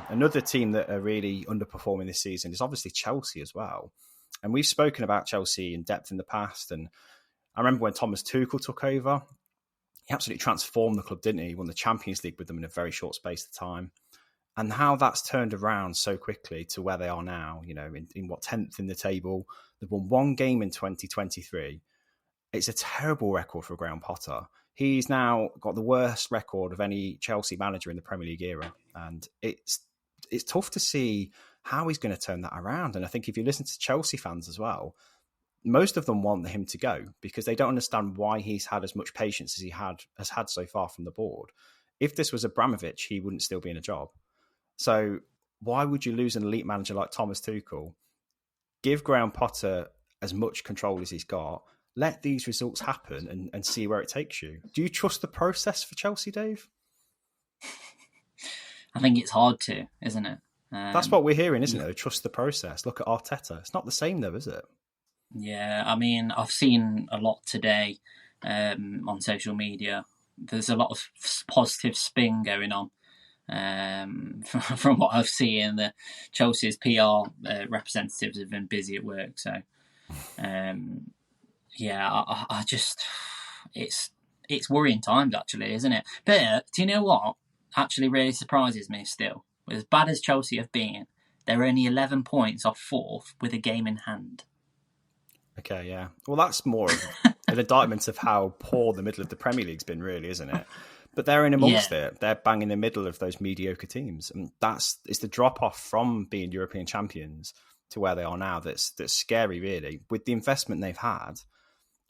Another team that are really underperforming this season is obviously Chelsea as well. And we've spoken about Chelsea in depth in the past. And I remember when Thomas Tuchel took over, he absolutely transformed the club, didn't he? He won the Champions League with them in a very short space of time. And how that's turned around so quickly to where they are now, in what, 10th in the table. They've won one game in 2023. It's a terrible record for Graham Potter. He's now got the worst record of any Chelsea manager in the Premier League era. And it's tough to see how he's going to turn that around. And I think if you listen to Chelsea fans as well, most of them want him to go because they don't understand why he's had as much patience as he has had so far from the board. If this was Abramovich, he wouldn't still be in a job. So why would you lose an elite manager like Thomas Tuchel? Give Graham Potter as much control as he's got. Let these results happen and see where it takes you. Do you trust the process for Chelsea, Dave? I think it's hard to, isn't it? That's what we're hearing, isn't it? Trust the process. Look at Arteta. It's not the same though, is it? Yeah, I mean, I've seen a lot today on social media. There's a lot of positive spin going on. From what I've seen, the Chelsea's PR representatives have been busy at work. So, I just it's worrying times actually, isn't it? But do you know what actually really surprises me still? As bad as Chelsea have been, they're only 11 points off fourth with a game in hand. Okay, yeah. Well, that's more of an indictment of how poor the middle of the Premier League's been, really, isn't it? But they're in amongst it. They're bang in the middle of those mediocre teams. And it's the drop-off from being European champions to where they are now that's scary, really. With the investment they've had,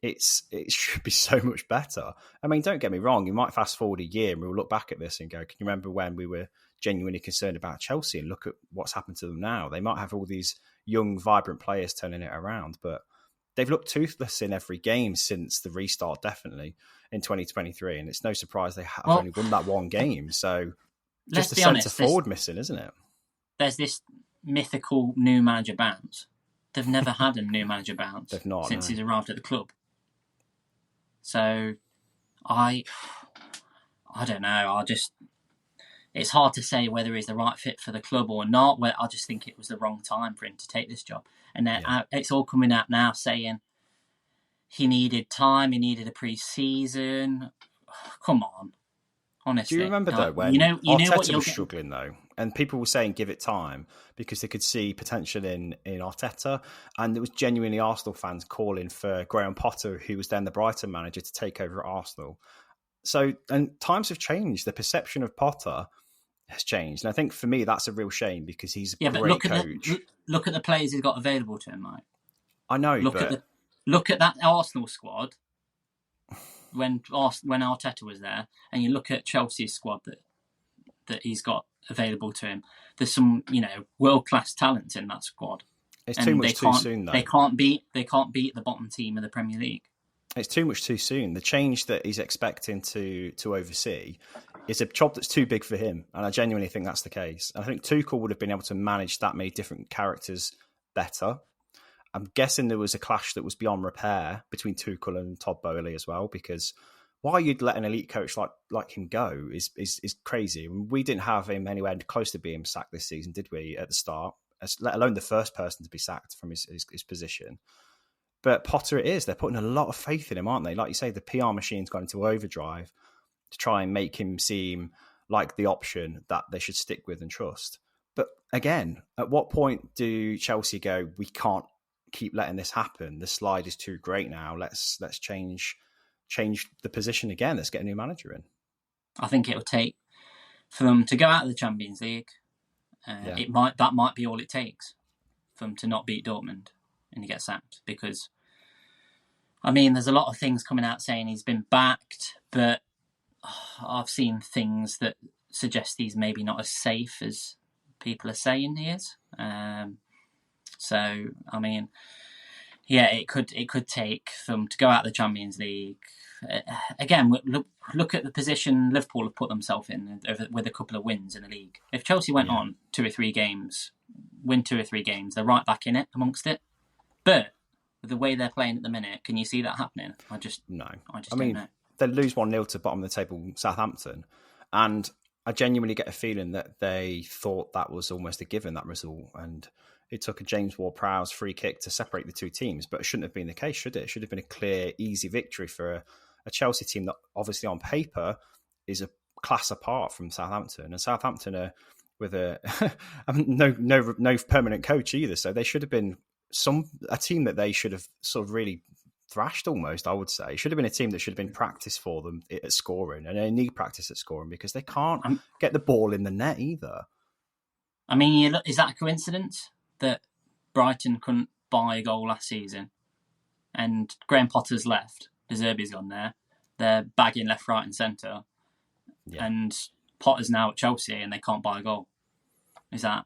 it should be so much better. I mean, don't get me wrong. You might fast forward a year and we'll look back at this and go, can you remember when we were genuinely concerned about Chelsea and look at what's happened to them now? They might have all these young, vibrant players turning it around, but they've looked toothless in every game since the restart, definitely, in 2023. And it's no surprise they have only won that one game. So just a centre forward missing, isn't it? There's this mythical new manager bounce. They've never had a new manager bounce since he's arrived at the club. So I don't know. It's hard to say whether he's the right fit for the club or not. I just think it was the wrong time for him to take this job. And then it's all coming out now saying he needed time, he needed a pre-season. Come on, honestly. Do you remember though when Arteta was struggling though, and people were saying give it time because they could see potential in Arteta, and there was genuinely Arsenal fans calling for Graham Potter, who was then the Brighton manager, to take over at Arsenal. So, and times have changed. The perception of Potter has changed. And I think for me, that's a real shame because he's a great coach. Look at the players he's got available to him, Mike. I know, look at that Arsenal squad when Arteta was there, and you look at Chelsea's squad that he's got available to him. There's some, world-class talent in that squad. It's too much too soon, though. They can't beat the bottom team of the Premier League. It's too much too soon. The change that he's expecting to oversee is a job that's too big for him, and I genuinely think that's the case. And I think Tuchel would have been able to manage that many different characters better. I'm guessing there was a clash that was beyond repair between Tuchel and Todd Boehly as well, because why you'd let an elite coach like him go is crazy. We didn't have him anywhere close to being sacked this season, did we, at the start? Let alone the first person to be sacked from his position. But Potter it is. They're putting a lot of faith in him, aren't they? Like you say, the PR machine's gone into overdrive to try and make him seem like the option that they should stick with and trust. But again, at what point do Chelsea go, we can't keep letting this happen? The slide is too great now. Let's change the position again. Let's get a new manager in. I think it will take for them to go out of the Champions League. That might be all it takes for them to not beat Dortmund and he gets sacked, because I mean, there's a lot of things coming out saying he's been backed, but I've seen things that suggest he's maybe not as safe as people are saying he is. So, I mean, yeah, it could take them to go out of the Champions League. Again, look at the position Liverpool have put themselves in with a couple of wins in the league. If Chelsea went on 2 or 3 games, win 2 or 3 games, they're right back in it amongst it. But with the way they're playing at the minute, can you see that happening? I just don't know. They lose 1-0 to bottom of the table Southampton, and I genuinely get a feeling that they thought that was almost a given, that result, and it took a James Ward-Prowse free kick to separate the two teams, but it shouldn't have been the case, should it? It should have been a clear, easy victory for a Chelsea team that obviously on paper is a class apart from Southampton, and Southampton are with no permanent coach either, so they should have been a team that they should have sort of really thrashed almost, I would say. It should have been a team that should have been practice for them at scoring, and they need practice at scoring because they can't get the ball in the net either. I mean, is that a coincidence that Brighton couldn't buy a goal last season and Graham Potter's left, De Zerbi's gone there, they're bagging left, right and centre, and Potter's now at Chelsea and they can't buy a goal? Is that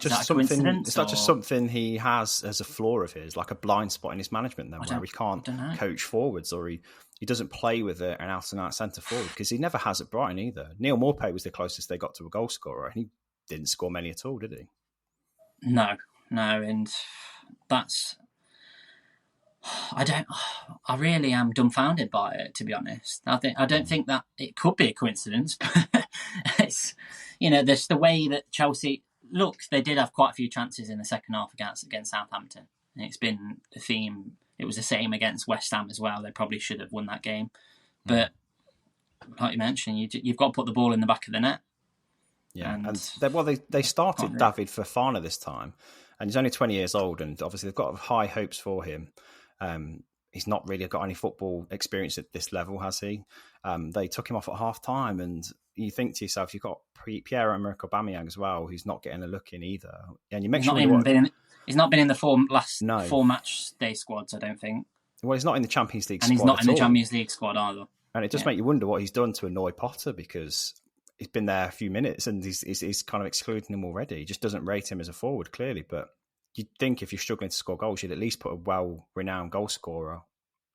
just something? Is that just something he has as a flaw of his, like a blind spot in his management, then, where he can't coach forwards, or he doesn't play with an out-and-out centre forward? Because he never has at Brighton either. Neil Maupay was the closest they got to a goal scorer, and he didn't score many at all, did he? No, and that's. I really am dumbfounded by it, to be honest. I don't think that it could be a coincidence, but it's, there's the way that Chelsea. Look, they did have quite a few chances in the second half against Southampton. And it's been the theme. It was the same against West Ham as well. They probably should have won that game. But like you mentioned, you've got to put the ball in the back of the net. Yeah, and they started David Fofana this time. And he's only 20 years old. And obviously they've got high hopes for him. He's not really got any football experience at this level, has he? They took him off at half-time, and you think to yourself, you've got Pierre-Emerick Aubameyang as well, who's not getting a look in either. And you mentioned he's not been in the four match day squads, I don't think. Well, he's not in the Champions League squad. And he's not in the Champions League squad either. And it just makes you wonder what he's done to annoy Potter, because he's been there a few minutes and he's kind of excluding him already. He just doesn't rate him as a forward, clearly. But you'd think if you're struggling to score goals, you'd at least put a well-renowned goal scorer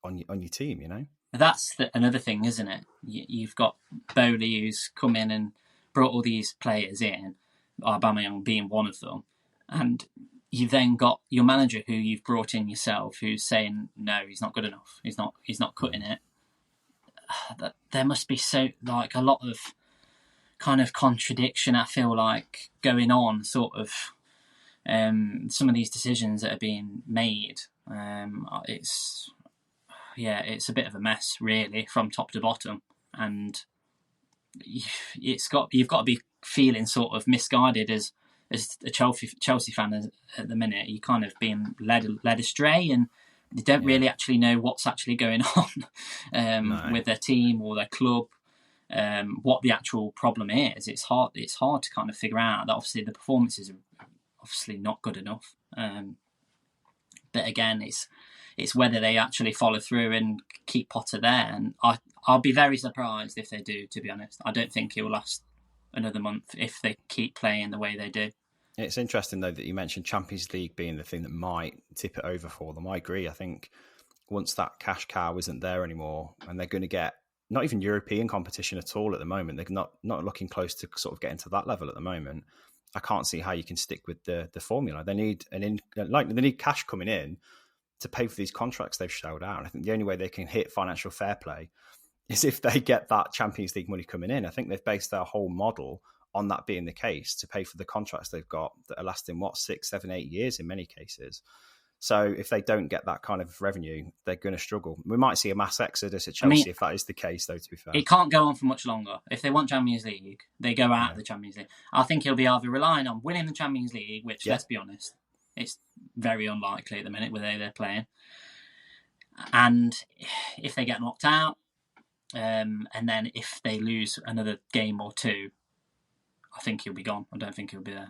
on your team, That's another thing, isn't it? You've got Boehly, who's come in and brought all these players in, Aubameyang being one of them, and you've then got your manager who you've brought in yourself, who's saying, no, he's not good enough. He's not cutting it. There must be a lot of kind of contradiction, I feel like, going on, sort of, some of these decisions that are being made. It's a bit of a mess, really, from top to bottom, and you've got to be feeling sort of misguided as a Chelsea fan at the minute. You're kind of being led astray, and you don't really actually know what's actually going on with their team or their club. What the actual problem is. It's hard to kind of figure out. That obviously the performances are obviously not good enough. But again, it's whether they actually follow through and keep Potter there. And I'll be very surprised if they do, to be honest. I don't think it will last another month if they keep playing the way they do. It's interesting, though, that you mentioned Champions League being the thing that might tip it over for them. I agree. I think once that cash cow isn't there anymore, and they're going to get not even European competition at all at the moment, they're not looking close to sort of getting to that level at the moment. I can't see how you can stick with the formula. They need they need cash coming in to pay for these contracts they've shelled out. And I think the only way they can hit financial fair play is if they get that Champions League money coming in. I think they've based their whole model on that being the case, to pay for the contracts they've got that are lasting 6, 7, 8 years in many cases. So if they don't get that kind of revenue, they're going to struggle. We might see a mass exodus at Chelsea if that is the case, though, to be fair. It can't go on for much longer. If they want Champions League, they go out of the Champions League. I think he'll be either relying on winning the Champions League, which, let's be honest, it's very unlikely at the minute with the way they're playing. And if they get knocked out, and then if they lose another game or two, I think he'll be gone. I don't think he'll be there.